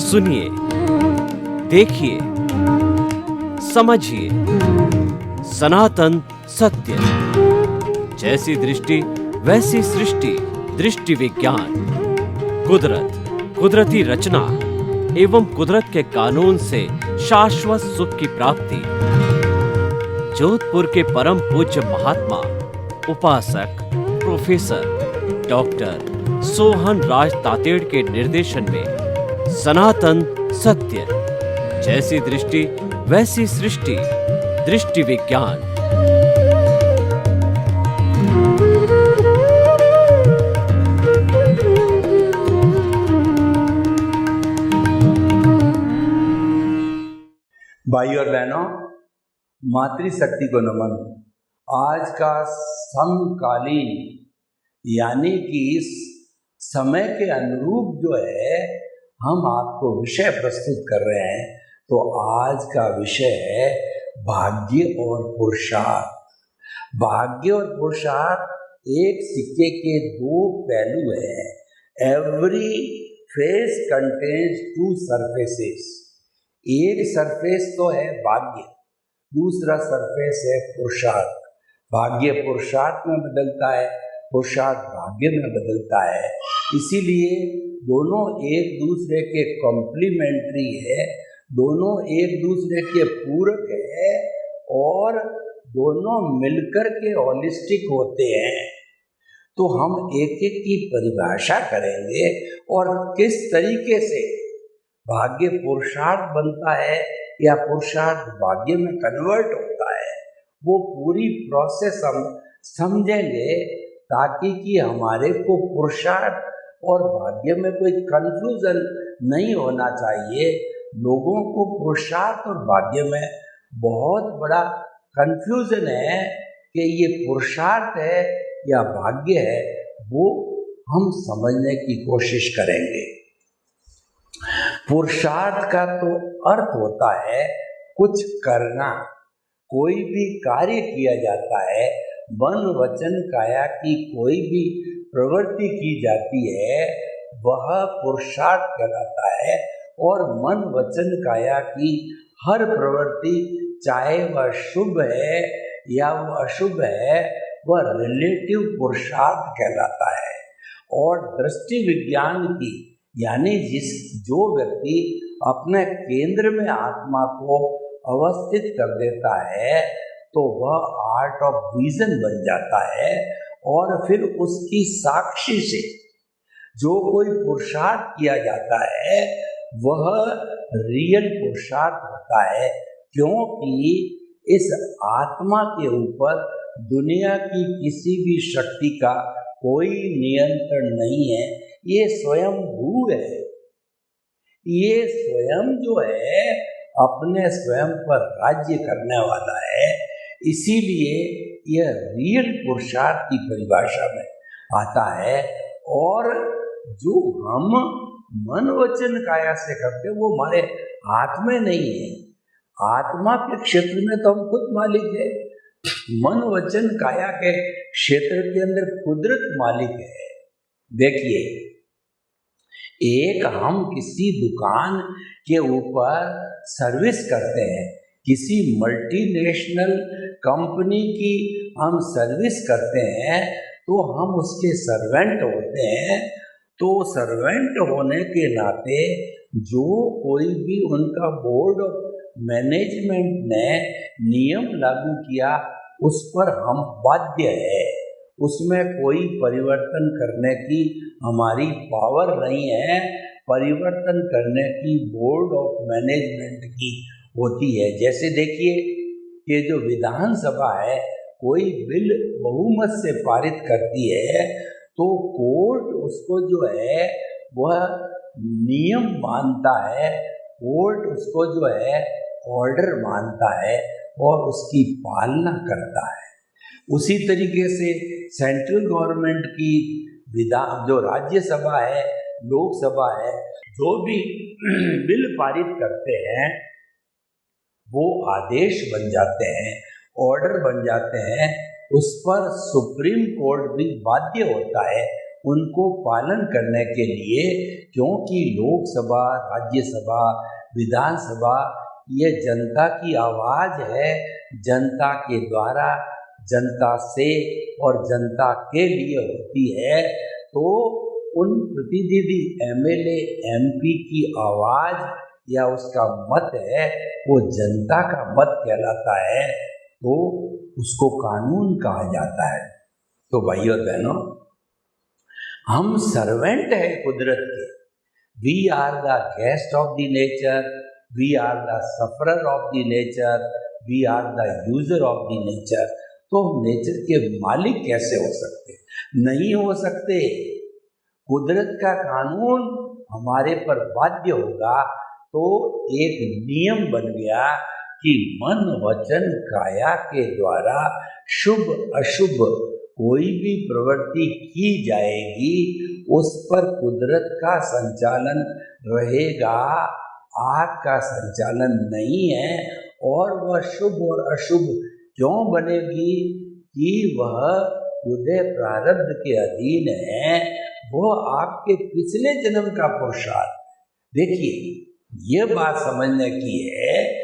सुनिए, देखिए, समझिए सनातन सत्य। जैसी दृष्टि वैसी सृष्टि, दृष्टि विज्ञान। कुदरत, कुदरती रचना एवं कुदरत के कानून से शाश्वत सुख की प्राप्ति। जोधपुर के परम पूज्य महात्मा उपासक प्रोफेसर डॉक्टर सोहन राज तातेड़ के निर्देशन में सनातन सत्य। जैसी दृष्टि वैसी सृष्टि, दृष्टि विज्ञान। भाई और बहनों, मातृशक्ति को नमन। आज का समकालीन यानी कि इस समय के अनुरूप जो है हम आपको विषय प्रस्तुत कर रहे हैं। तो आज का विषय है भाग्य और पुरुषार्थ। भाग्य और पुरुषार्थ एक सिक्के के दो पहलू हैं। Every face contains two surfaces. एक सरफेस तो है भाग्य, दूसरा सरफेस है पुरुषार्थ। भाग्य पुरुषार्थ में बदलता है, पुरुषार्थ भाग्य में बदलता है। इसीलिए दोनों एक दूसरे के कॉम्प्लीमेंट्री है, दोनों एक दूसरे के पूरक है और दोनों मिलकर के होलिस्टिक होते हैं। तो हम एक एक की परिभाषा करेंगे और किस तरीके से भाग्य पुरुषार्थ बनता है या पुरुषार्थ भाग्य में कन्वर्ट होता है, वो पूरी प्रोसेस हम समझेंगे ताकि कि हमारे को पुरुषार्थ और भाग्य में कोई कंफ्यूजन नहीं होना चाहिए। लोगों को पुरुषार्थ और भाग्य में बहुत बड़ा कंफ्यूजन है कि ये पुरुषार्थ है या भाग्य है, वो हम समझने की कोशिश करेंगे। पुरुषार्थ का तो अर्थ होता है कुछ करना, कोई भी कार्य किया जाता है, मन वचन काया की कोई भी प्रवृत्ति की जाती है, वह पुरुषार्थ कहलाता है। और मन वचन काया की हर प्रवृत्ति, चाहे वह शुभ है या वह अशुभ है, वह रिलेटिव पुरुषार्थ कहलाता है। और दृष्टि विज्ञान की यानी जो व्यक्ति अपने केंद्र में आत्मा को अवस्थित कर देता है, तो वह आर्ट ऑफ विजन बन जाता है। और फिर उसकी साक्षी से जो कोई पुरुषार्थ किया जाता है वह रियल पुरुषार्थ होता है, क्योंकि इस आत्मा के ऊपर दुनिया की किसी भी शक्ति का कोई नियंत्रण नहीं है। ये स्वयं भू है, ये स्वयं जो है अपने स्वयं पर राज्य करने वाला है। इसीलिए यह रियल पुरुषार्थ की परिभाषा में आता है। और जो हम मन वचन काया से करते वो हमारे हाथ में नहीं है। आत्मा के क्षेत्र में तो हम खुद मालिक है, मन वचन काया के क्षेत्र के अंदर कुदरत मालिक है। देखिए, एक हम किसी दुकान के ऊपर सर्विस करते हैं, किसी मल्टीनेशनल कंपनी की हम सर्विस करते हैं, तो हम उसके सर्वेंट होते हैं। तो सर्वेंट होने के नाते जो कोई भी उनका बोर्ड ऑफ मैनेजमेंट ने नियम लागू किया उस पर हम बाध्य है, उसमें कोई परिवर्तन करने की हमारी पावर नहीं है। परिवर्तन करने की बोर्ड ऑफ मैनेजमेंट की होती है। जैसे देखिए कि जो विधानसभा है कोई बिल बहुमत से पारित करती है, तो कोर्ट उसको जो है वह नियम मानता है, कोर्ट उसको जो है ऑर्डर मानता है और उसकी पालना करता है। उसी तरीके से सेंट्रल गवर्नमेंट की जो राज्यसभा है, लोकसभा है, जो भी बिल पारित करते हैं वो आदेश बन जाते हैं, ऑर्डर बन जाते हैं। उस पर सुप्रीम कोर्ट भी बाध्य होता है उनको पालन करने के लिए, क्योंकि लोकसभा, राज्यसभा, विधानसभा ये जनता की आवाज़ है, जनता के द्वारा, जनता से और जनता के लिए होती है। तो उन प्रतिनिधि एमएलए एमपी की आवाज़ या उसका मत है वो जनता का मत कहलाता है, तो उसको कानून कहा जाता है। तो भाइयों बहनों, हम सर्वेंट है कुदरत के। We are the guest of the nature, we are the sufferer of the nature, we are the user of the nature. तो हम नेचर के मालिक कैसे हो सकते? नहीं हो सकते। कुदरत का कानून हमारे पर बाध्य होगा। तो एक नियम बन गया कि मन वचन काया के द्वारा शुभ अशुभ कोई भी प्रवृत्ति की जाएगी, उस पर कुदरत का संचालन रहेगा, आपका संचालन नहीं है। और वह शुभ और अशुभ क्यों बनेगी? कि वह उदय प्रारब्ध के अधीन है, वह आपके पिछले जन्म का पुरुषार्थ। देखिए, ये बात समझने की है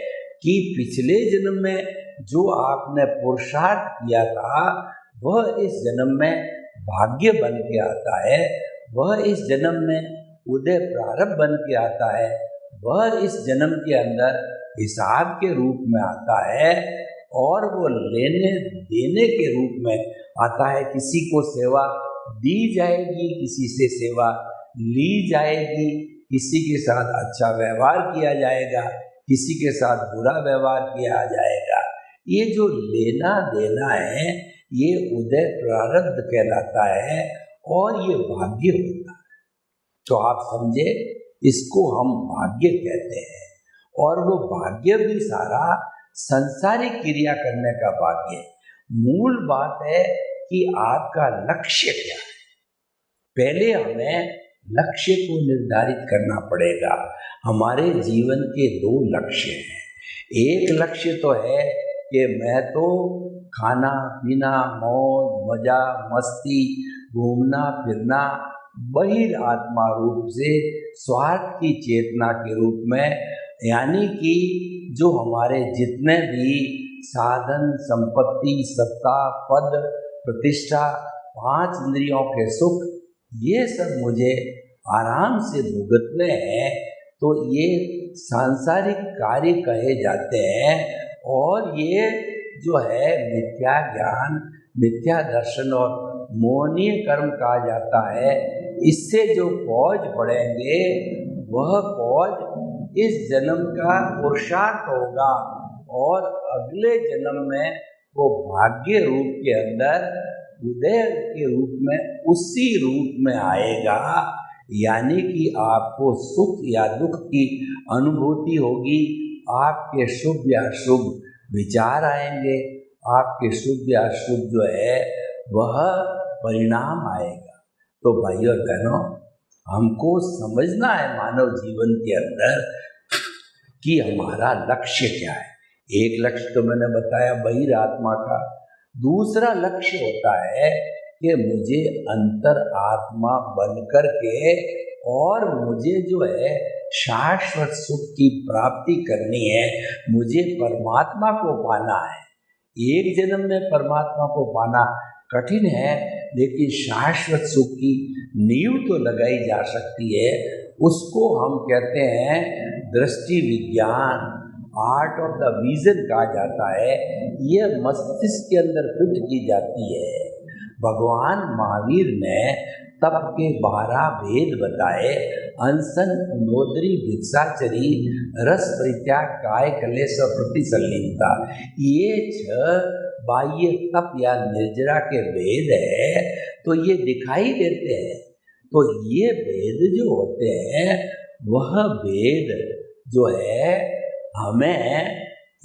कि पिछले जन्म में जो आपने पुरुषार्थ किया था वह इस जन्म में भाग्य बन के आता है, वह इस जन्म में उदय प्रारब्ध बन के आता है, वह इस जन्म के अंदर हिसाब के रूप में आता है और वो लेने देने के रूप में आता है। किसी को सेवा दी जाएगी, किसी से सेवा ली जाएगी, किसी के साथ अच्छा व्यवहार किया जाएगा, किसी के साथ बुरा व्यवहार किया जाएगा। ये जो लेना देना है ये उदय प्रारब्ध कहलाता है और ये भाग्य होता है। तो आप समझे, इसको हम भाग्य कहते हैं। और वो भाग्य भी सारा संसारिक क्रिया करने का भाग्य है। मूल बात है कि आपका लक्ष्य क्या है। पहले हमें लक्ष्य को निर्धारित करना पड़ेगा। हमारे जीवन के दो लक्ष्य हैं। एक लक्ष्य तो है कि मैं तो खाना पीना, मौज मजा, मस्ती, घूमना फिरना बहिरात्मा रूप से स्वार्थ की चेतना के रूप में, यानी कि जो हमारे जितने भी साधन, संपत्ति, सत्ता, पद, प्रतिष्ठा, 5 इंद्रियों के सुख, ये सब मुझे आराम से भुगतने हैं, तो ये सांसारिक कार्य कहे जाते हैं। और ये जो है मिथ्या ज्ञान, मिथ्या दर्शन और मोहनीय कर्म कहा जाता है। इससे जो फौज पड़ेंगे वह फौज इस जन्म का पुरुषार्थ होगा और अगले जन्म में वो भाग्य रूप के अंदर उदय के रूप में उसी रूप में आएगा। यानी कि आपको सुख या दुख की अनुभूति होगी, आपके शुभ या शुभ विचार आएंगे, आपके शुभ या शुभ जो है वह परिणाम आएगा। तो भाइयों और बहनों, हमको समझना है मानव जीवन के अंदर कि हमारा लक्ष्य क्या है। एक लक्ष्य तो मैंने बताया बहिरात्मा का, दूसरा लक्ष्य होता है कि मुझे अंतर आत्मा बनकर के और मुझे जो है शाश्वत सुख की प्राप्ति करनी है, मुझे परमात्मा को पाना है। एक जन्म में परमात्मा को पाना कठिन है, लेकिन शाश्वत सुख की नींव तो लगाई जा सकती है। उसको हम कहते हैं दृष्टि विज्ञान, आर्ट ऑफ द विजन कहा जाता है। यह मस्तिष्क के अंदर फिट की जाती है। भगवान महावीर ने तप के 12 भेद बताए। अनशन, उन्नोदरी, भिक्षाचरी, रस परित्याग, काय कलेश और प्रतिसल्लीनता, ये 6 बाह्य तप या निर्जरा के भेद है। तो ये दिखाई देते हैं। तो ये भेद जो होते हैं वह भेद जो है हमें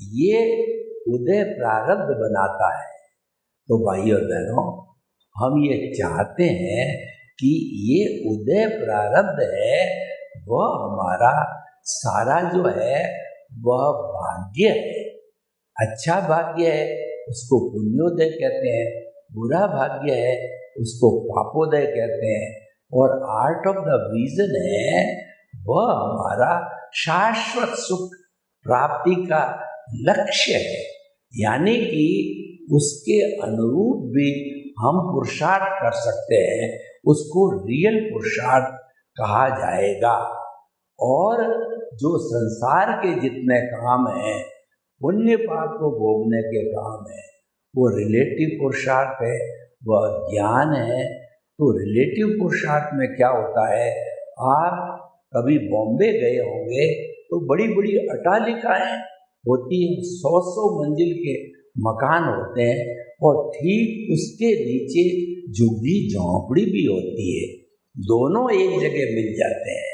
ये उदय प्रारब्ध बनाता है। तो भाइयों और बहनों, हम ये चाहते हैं कि ये उदय प्रारब्ध है वह हमारा सारा जो है वह भाग्य है, अच्छा भाग्य है, उसको पुण्योदय कहते हैं। बुरा भाग्य है उसको पापोदय कहते हैं, और आर्ट ऑफ द विजन है वह हमारा शाश्वत सुख प्राप्ति का लक्ष्य है, यानी कि उसके अनुरूप भी हम पुरुषार्थ कर सकते हैं, उसको रियल पुरुषार्थ कहा जाएगा। और जो संसार के जितने काम हैं, पुण्य पाप को भोगने के काम है, वो रिलेटिव पुरुषार्थ है, वह ज्ञान है। तो रिलेटिव पुरुषार्थ में क्या होता है, आप कभी बॉम्बे गए होंगे तो बड़ी बड़ी अट्टालिकाएं होती हैं, 100 मंजिल के मकान होते हैं, और ठीक उसके नीचे झुग्गी झोंपड़ी भी होती है, दोनों एक जगह मिल जाते हैं।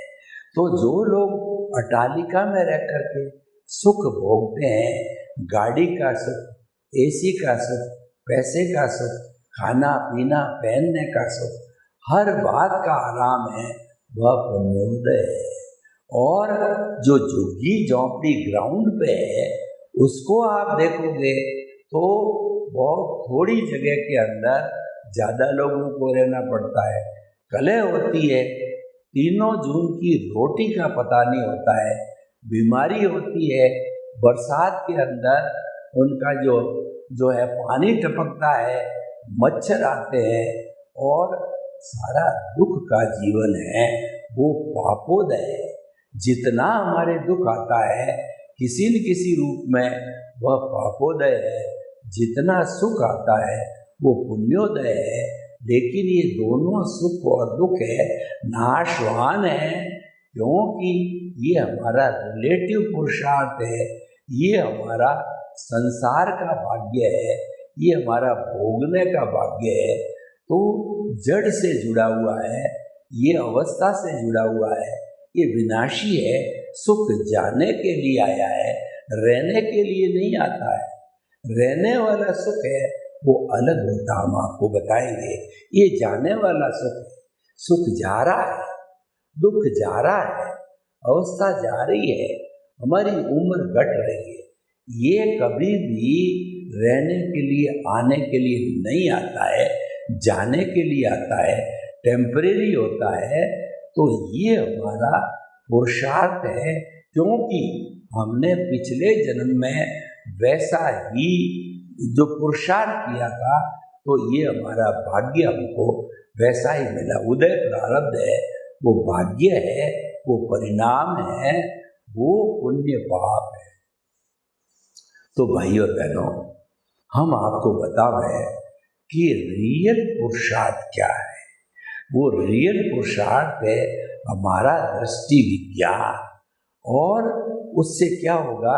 तो जो लोग अट्टालिका में रह करके सुख भोगते हैं, गाड़ी का सुख, एसी का सुख, पैसे का सुख, खाना पीना पहनने का सुख, हर बात का आराम है, वह पुण्योदय है। और जो झुग्गी झोंपड़ी ग्राउंड पे है, उसको आप देखोगे तो बहुत थोड़ी जगह के अंदर ज़्यादा लोगों को रहना पड़ता है, कलह होती है, 3 जून की रोटी का पता नहीं होता है, बीमारी होती है, बरसात के अंदर उनका जो है पानी टपकता है, मच्छर आते हैं, और सारा दुख का जीवन है वो पापोदय है। जितना हमारे दुख आता है किसी न किसी रूप में वह पापोदय है, जितना सुख आता है वो पुण्योदय है। लेकिन ये दोनों सुख और दुख है नाशवान है, क्योंकि ये हमारा रिलेटिव पुरुषार्थ है, ये हमारा संसार का भाग्य है, ये हमारा भोगने का भाग्य है। तो जड़ से जुड़ा हुआ है, ये अवस्था से जुड़ा हुआ है, ये विनाशी है। सुख जाने के लिए आया है, रहने के लिए नहीं आता है। रहने वाला सुख है वो अलग होता, हम आपको बताएंगे। ये जाने वाला सुख है, सुख जा रहा है, दुख जा रहा है, अवस्था जा रही है, हमारी उम्र घट रही है। ये कभी भी रहने के लिए, आने के लिए नहीं आता है, जाने के लिए आता है, टेम्परेरी होता है। तो ये हमारा पुरुषार्थ है, क्योंकि हमने पिछले जन्म में वैसा ही जो पुरुषार्थ किया था, तो ये हमारा भाग्य हमको वैसा ही मिला। उदय प्रारब्ध है, वो भाग्य है, वो परिणाम है, वो पुण्य पाप है। तो भाइयों बहनों, हम आपको बतावें कि रियल पुरुषार्थ क्या है। वो रियल पुरुषार्थ है हमारा दृष्टि विज्ञान, और उससे क्या होगा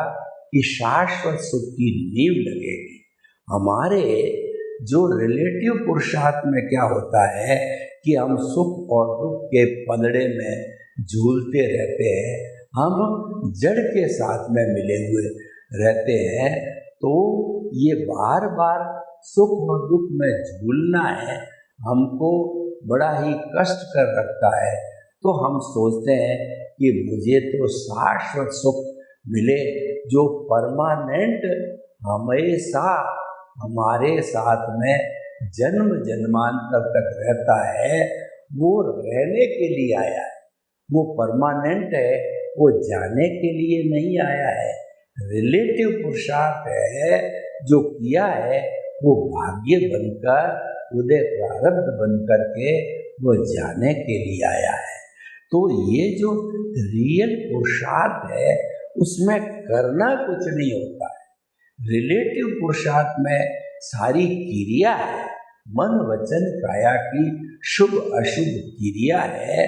कि शाश्वत सुख की नींव लगेगी। हमारे जो रिलेटिव पुरुषार्थ में क्या होता है कि हम सुख और दुख के पंदड़े में झूलते रहते हैं, हम जड़ के साथ में मिले हुए रहते हैं। तो ये बार बार सुख और दुख में झूलना है, हमको बड़ा ही कष्ट कर रखता है। तो हम सोचते हैं कि मुझे तो शाश्वत सुख मिले, जो परमानेंट हमेशा हमारे साथ में जन्म जन्मांतर तक रहता है। वो रहने के लिए आया है, वो परमानेंट है, वो जाने के लिए नहीं आया है। रिलेटिव पुरुषार्थ है, जो किया है वो भाग्य बनकर, उदय प्रारब्ध बनकर के वो जाने के लिए आया है। तो ये जो रियल पुरुषार्थ है उसमें करना कुछ नहीं होता है। रिलेटिव पुरुषार्थ में सारी क्रिया है, मन वचन काया की शुभ अशुभ क्रिया है,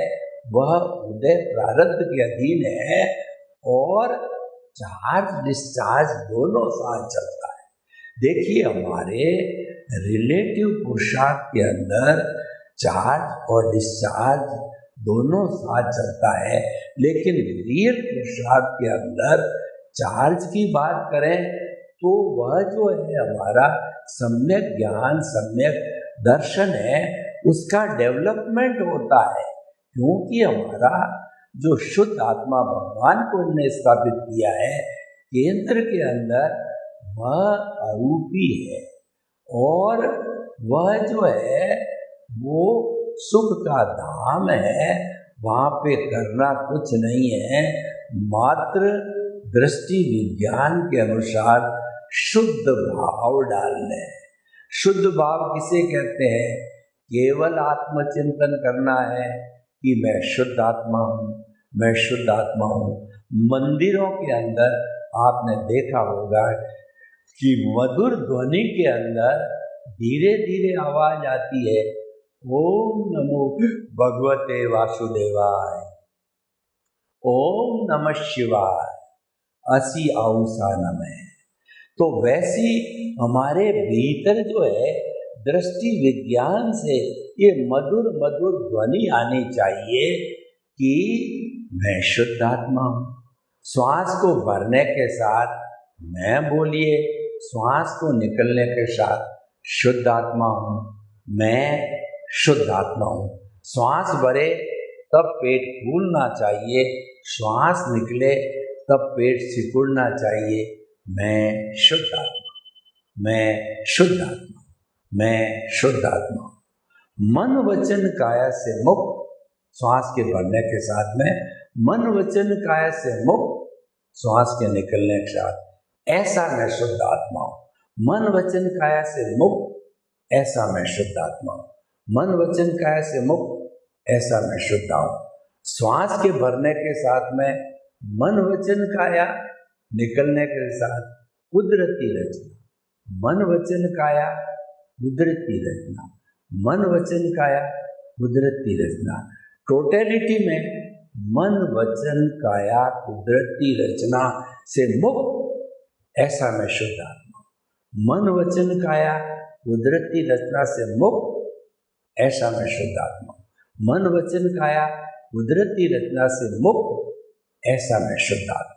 वह उदय प्रारब्ध के अधीन है, और चार्ज डिस्चार्ज दोनों साथ चलता है। देखिए, हमारे रिलेटिव पुरुषार्थ के अंदर चार्ज और डिस्चार्ज दोनों साथ चलता है, लेकिन रियल पुरुषार्थ के अंदर चार्ज की बात करें तो वह जो है हमारा सम्यक ज्ञान, सम्यक दर्शन है, उसका डेवलपमेंट होता है। क्योंकि हमारा जो शुद्ध आत्मा भगवान को हमने स्थापित किया है केंद्र के अंदर, वह अरूपी है, और वह जो है वो सुख का धाम है। वहाँ पे करना कुछ नहीं है, मात्र दृष्टि विज्ञान के अनुसार शुद्ध भाव डालने हैं। शुद्ध भाव किसे कहते हैं? केवल आत्मचिंतन करना है कि मैं शुद्ध आत्मा हूँ, मैं शुद्ध आत्मा हूँ। मंदिरों के अंदर आपने देखा होगा कि मधुर ध्वनि के अंदर धीरे धीरे आवाज आती है, ओम नमो भगवते वासुदेवाय, ओम नमः शिवाय, असी आउसा नमः। तो वैसी हमारे भीतर जो है दृष्टि विज्ञान से ये मधुर मधुर ध्वनि आनी चाहिए कि मैं शुद्ध आत्मा हूँ। श्वास को भरने के साथ मैं बोलिए, श्वास को निकलने के साथ शुद्ध आत्मा हूँ, मैं शुद्ध आत्मा हूँ। श्वास भरे तब पेट फूलना चाहिए, श्वास निकले तब पेट सिकुड़ना चाहिए। मैं शुद्ध आत्मा, मैं शुद्ध आत्मा, मैं शुद्ध आत्मा। मन वचन काया से मुक्त, श्वास के भरने के साथ में मन वचन काया से मुक्त, श्वास के निकलने के साथ ऐसा मैं शुद्ध आत्मा हूँ। मन वचन काया से मुक्त, ऐसा मैं शुद्ध आत्मा हूँ। मन वचन काया से मुक्त, ऐसा मैं शुद्ध हूँ। श्वास के भरने के साथ में मन वचन काया, निकलने के साथ कुदरती रचना, मन वचन काया कुदरती रचना, मन वचन काया कुदरती रचना। टोटलिटी में मन वचन काया कुदरती रचना से मुक्त, ऐसा मैं शुद्ध आत्मा। मन वचन काया कुदरती रचना से मुक्त, ऐसा मैं शुद्ध आत्मा। मन वचन काया कुदरती रचना से मुक्त, ऐसा मैं शुद्ध आत्मा।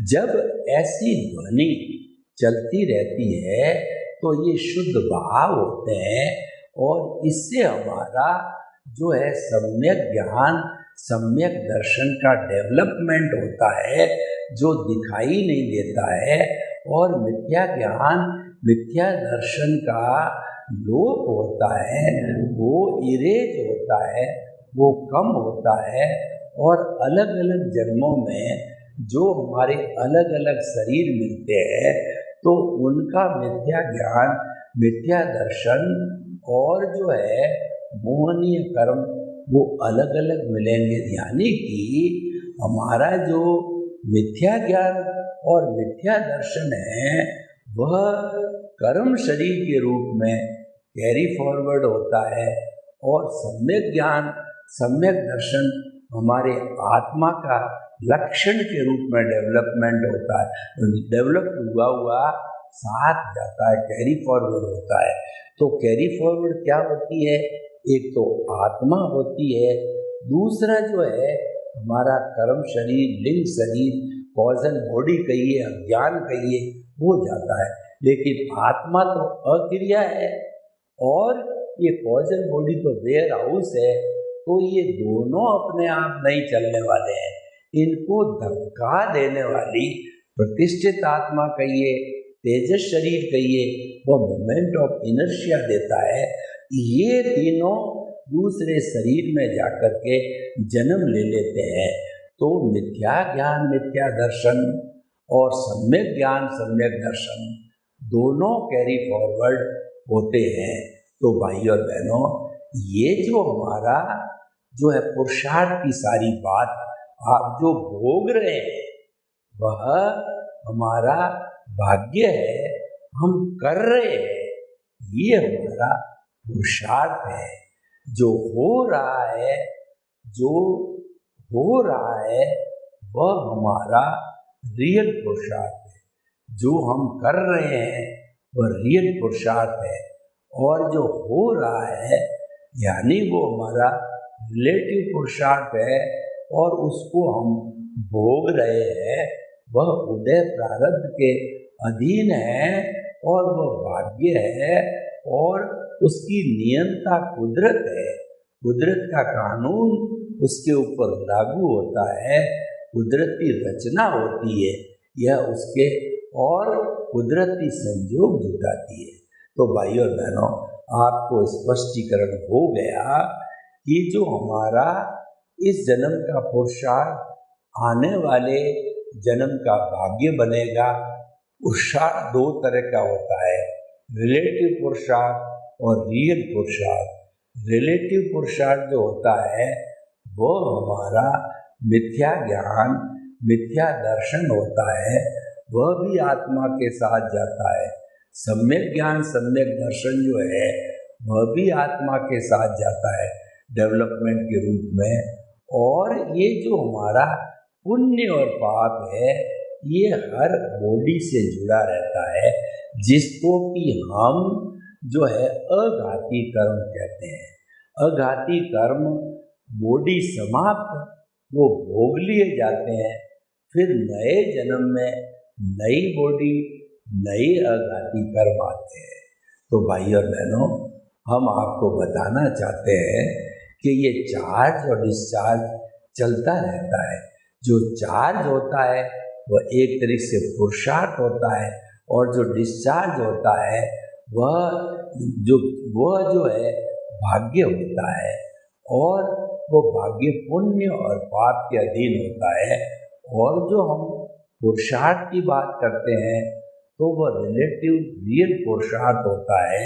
जब ऐसी ध्वनि चलती रहती है तो ये शुद्ध भाव होते हैं और इससे हमारा जो है सम्यक ज्ञान, सम्यक दर्शन का डेवलपमेंट होता है, जो दिखाई नहीं देता है। और मिथ्या ज्ञान, मिथ्या दर्शन का लोप होता है, वो इरेज होता है, वो कम होता है। और अलग अलग जन्मों में जो हमारे अलग अलग शरीर मिलते हैं तो उनका मिथ्या ज्ञान, मिथ्या दर्शन और जो है मोहनीय कर्म वो अलग अलग मिलेंगे। यानी कि हमारा जो मिथ्या ज्ञान और मिथ्या दर्शन है वह कर्म शरीर के रूप में कैरी फॉरवर्ड होता है और सम्यक ज्ञान, सम्यक दर्शन हमारे आत्मा का लक्षण के रूप में डेवलपमेंट होता है, डेवलप हुआ हुआ साथ जाता है, कैरी फॉरवर्ड होता है। तो कैरी फॉरवर्ड क्या होती है? एक तो आत्मा होती है, दूसरा जो है हमारा कर्म शरीर, लिंग शरीर, कॉजल बॉडी कहिए, अज्ञान कहिए, वो जाता है। लेकिन आत्मा तो अक्रिया है और ये कॉजल बॉडी तो वेयर हाउस है। तो ये दोनों अपने आप नहीं चलने वाले हैं, इनको धक्का देने वाली प्रतिष्ठित आत्मा कहिए, तेजस शरीर कहिए, वह मोमेंट ऑफ इनर्शिया देता है। ये तीनों दूसरे शरीर में जाकर के जन्म ले लेते हैं। तो मिथ्या ज्ञान, मिथ्या दर्शन और सम्यक ज्ञान, सम्यक दर्शन दोनों कैरी फॉरवर्ड होते हैं। तो भाई और बहनों, ये जो हमारा जो है पुरुषार्थ की सारी बात आप जो भोग रहे हैं वह हमारा भाग्य है, हम कर रहे हैं, ये हमारा पुरुषार्थ है। जो हो रहा है, जो हो रहा है वह हमारा रियल पुरुषार्थ है। जो हम कर रहे हैं वह रियल पुरुषार्थ है और जो हो रहा है यानी वो हमारा रिलेटिव पुरुषार्थ है और उसको हम भोग रहे हैं, वह उदय प्रारब्ध के अधीन है और वह भाग्य है और उसकी नियंता कुदरत है। कुदरत का कानून उसके ऊपर लागू होता है, कुदरती रचना होती है, यह उसके और कुदरती संयोग जुटाती है। तो भाई और बहनों, आपको स्पष्टीकरण हो गया कि जो हमारा इस जन्म का पुरुषार्थ आने वाले जन्म का भाग्य बनेगा। पुरुषार्थ दो तरह का होता है, रिलेटिव पुरुषार्थ और रियल पुरुषार्थ। रिलेटिव पुरुषार्थ जो होता है वो हमारा मिथ्या ज्ञान, मिथ्या दर्शन होता है, वह भी आत्मा के साथ जाता है। सम्यक ज्ञान, सम्यक दर्शन जो है वह भी आत्मा के साथ जाता है डेवलपमेंट के रूप में। और ये जो हमारा पुण्य और पाप है ये हर बॉडी से जुड़ा रहता है, जिसको कि हम जो है अघाती कर्म कहते हैं। अघाती कर्म बॉडी समाप्त वो भोग लिए जाते हैं, फिर नए जन्म में नई बॉडी, नई अघाती कर्म आते हैं। तो भाई और बहनों, हम आपको बताना चाहते हैं कि ये चार्ज और डिस्चार्ज चलता रहता है। जो चार्ज होता है वह एक तरीके से पुरुषार्थ होता है, और जो डिस्चार्ज होता है वह जो है भाग्य होता है, और वो भाग्य पुण्य और पाप के अधीन होता है। और जो हम पुरुषार्थ की बात करते हैं तो वह रिलेटिव रियल पुरुषार्थ होता है,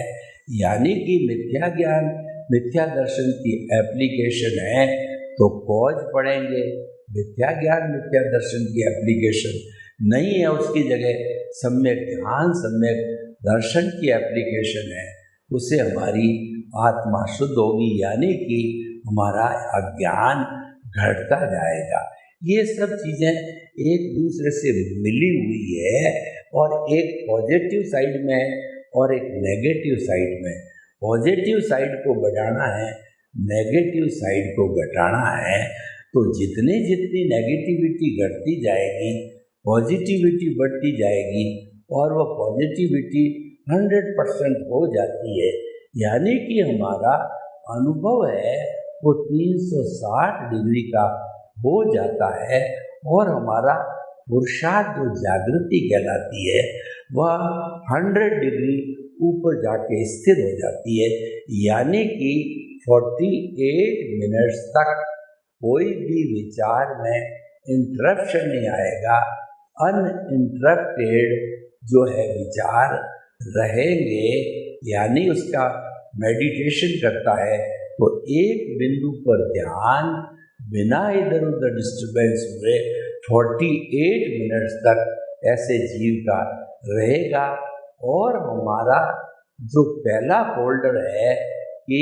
यानी कि मिथ्या ज्ञान, मिथ्या दर्शन की एप्लीकेशन है। तो कॉज पढ़ेंगे, मिथ्या ज्ञान, मिथ्या दर्शन की एप्लीकेशन नहीं है, उसकी जगह सम्यक ज्ञान, सम्यक दर्शन की एप्लीकेशन है। उससे हमारी आत्मा शुद्ध होगी, यानी कि हमारा अज्ञान घटता जाएगा। ये सब चीज़ें एक दूसरे से मिली हुई है, और एक पॉजिटिव साइड में और एक नेगेटिव साइड में। पॉजिटिव साइड को बढ़ाना है, नेगेटिव साइड को घटाना है। तो जितनी जितनी नेगेटिविटी घटती जाएगी, पॉजिटिविटी बढ़ती जाएगी, और वह पॉजिटिविटी 100% हो जाती है, यानी कि हमारा अनुभव है वो 360 डिग्री का हो जाता है, और हमारा पुरुषार्थ जो जागृति कहलाती है वह 100 डिग्री ऊपर जाके स्थिर हो जाती है, यानी कि 48 मिनट्स तक कोई भी विचार में इंटरप्शन नहीं आएगा। अनइंटरप्टेड जो है विचार रहेंगे, यानी उसका मेडिटेशन करता है तो एक बिंदु पर ध्यान बिना इधर उधर डिस्टर्बेंस हुए 48 मिनट्स तक ऐसे जीव का रहेगा। और हमारा जो पहला फोल्डर है कि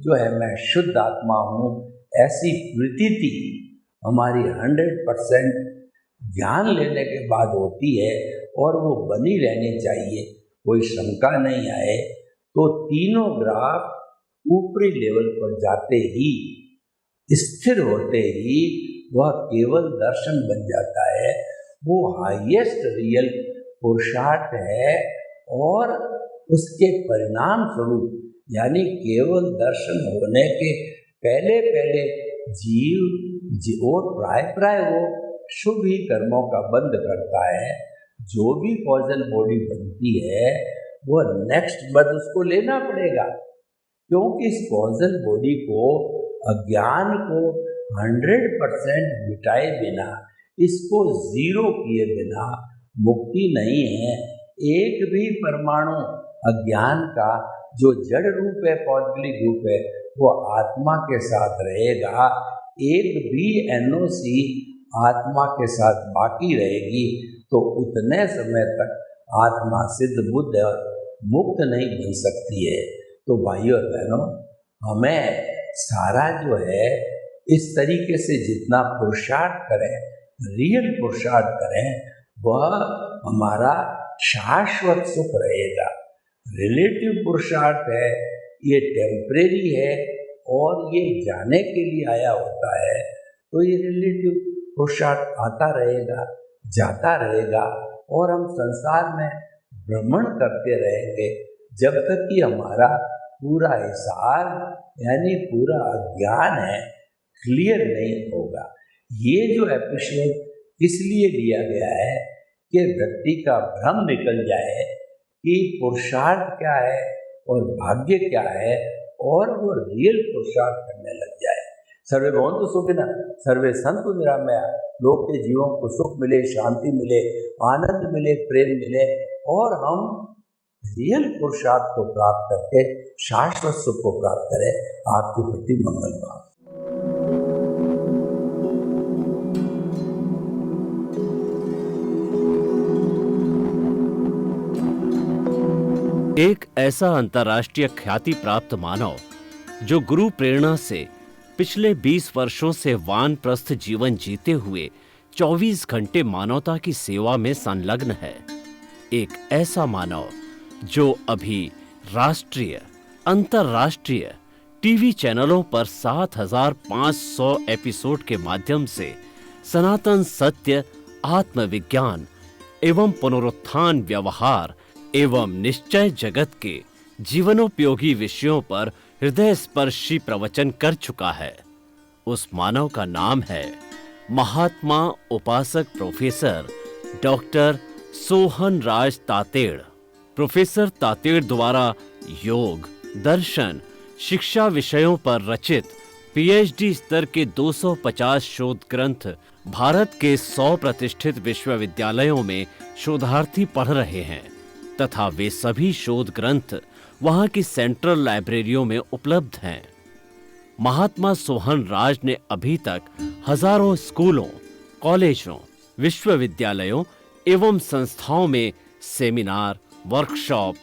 जो है मैं शुद्ध आत्मा हूँ, ऐसी प्रतीति हमारी 100% ध्यान लेने के बाद होती है, और वो बनी रहनी चाहिए, कोई शंका नहीं आए। तो तीनों ग्राफ ऊपरी लेवल पर जाते ही, स्थिर होते ही वह केवल दर्शन बन जाता है। वो हाईएस्ट रियल पुरुषार्थ है, और उसके परिणाम स्वरूप यानी केवल दर्शन होने के पहले पहले जीव और प्राय वो शुभ ही कर्मों का बंद करता है। जो भी कॉजल बॉडी बनती है वह नेक्स्ट बर्थ उसको लेना पड़ेगा, क्योंकि इस कॉजल बॉडी को, अज्ञान को 100% मिटाए बिना, इसको जीरो किए बिना मुक्ति नहीं है। एक भी परमाणु अज्ञान का जो जड़ रूप है, पौद्गलिक रूप है, वो आत्मा के साथ रहेगा। एक भी एनओसी आत्मा के साथ बाकी रहेगी तो उतने समय तक आत्मा सिद्ध बुद्ध और मुक्त नहीं बन सकती है। तो भाइयों और बहनों, हमें सारा जो है इस तरीके से जितना पुरुषार्थ करें, रियल पुरुषार्थ करें, वह हमारा शाश्वत सुख रहेगा। रिलेटिव पुरुषार्थ है ये टेम्परेरी है, और ये जाने के लिए आया होता है। तो ये रिलेटिव पुरुषार्थ आता रहेगा, जाता रहेगा, और हम संसार में भ्रमण करते रहेंगे जब तक कि हमारा पूरा हिसाब यानी पूरा अज्ञान है क्लियर नहीं होगा। ये जो एपिसोड इसलिए लिया गया है कि व्यक्ति का भ्रम निकल जाए कि पुरुषार्थ क्या है और भाग्य क्या है, और वो रियल पुरुषार्थ करने लग जाए। सर्वे भवन्तु सुखिनः, सर्वे सन्तु निरामया, लोग के जीवन को सुख मिले, शांति मिले, आनंद मिले, प्रेम मिले, और हम रियल पुरुषार्थ को प्राप्त करके शाश्वत सुख को प्राप्त करें। आपके प्रति मंगल भाव। एक ऐसा अंतर्राष्ट्रीय ख्याति प्राप्त मानव जो गुरु प्रेरणा से पिछले 20 वर्षों से वानप्रस्थ जीवन जीते हुए 24 घंटे मानवता की सेवा में संलग्न है। एक ऐसा मानव जो अभी राष्ट्रीय, अंतर्राष्ट्रीय टीवी चैनलों पर 7,500 एपिसोड के माध्यम से सनातन सत्य, आत्मविज्ञान एवं पुनरुत्थान, व्यवहार एवं निश्चय जगत के जीवनोपयोगी विषयों पर हृदय स्पर्शी प्रवचन कर चुका है। उस मानव का नाम है महात्मा उपासक प्रोफेसर डॉक्टर सोहन राज तातेड़। प्रोफेसर तातेड़ द्वारा योग, दर्शन, शिक्षा विषयों पर रचित पीएचडी स्तर के 250 शोध ग्रंथ भारत के 100 प्रतिष्ठित विश्वविद्यालयों में शोधार्थी पढ़ रहे हैं तथा वे सभी शोध ग्रंथ वहां की सेंट्रल लाइब्रेरियों में उपलब्ध हैं। महात्मा सोहन राज ने अभी तक हजारों स्कूलों, कॉलेजों, विश्वविद्यालयों एवं संस्थाओं में सेमिनार, वर्कशॉप,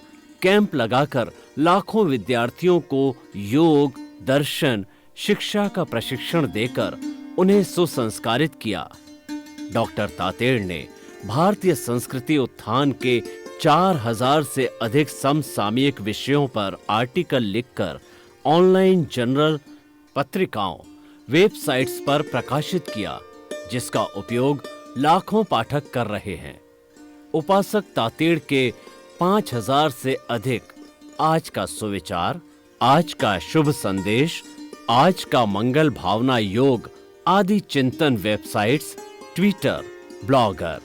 कैंप लगाकर लाखों विद्यार्थियों को योग, दर्शन, शिक्षा का प्रशिक्षण देकर उन्हें सुसंस्कारित किया। डॉक्टर तातेड़ ने भारतीय संस्कृति उत्थान के 4000 से अधिक समसामयिक विषयों पर आर्टिकल लिखकर ऑनलाइन जर्नल, पत्रिकाओं, वेबसाइट्स पर प्रकाशित किया, जिसका उपयोग लाखों पाठक कर रहे हैं। उपासक तातेड़ के 5000 से अधिक आज का सुविचार, आज का शुभ संदेश, आज का मंगल भावना योग आदि चिंतन websites, Twitter, blogger,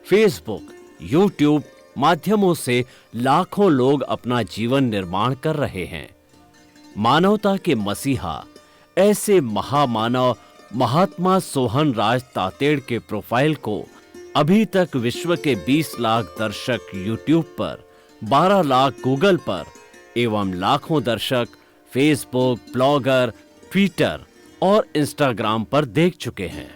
Facebook, YouTube माध्यमों से लाखों लोग अपना जीवन निर्माण कर रहे हैं। मानवता के मसीहा ऐसे महामानव महात्मा सोहन राज तातेड़ के प्रोफाइल को अभी तक विश्व के 20 लाख दर्शक यूट्यूब पर, 12 लाख गूगल पर एवं लाखों दर्शक फेसबुक, ब्लॉगर, ट्विटर और इंस्टाग्राम पर देख चुके हैं।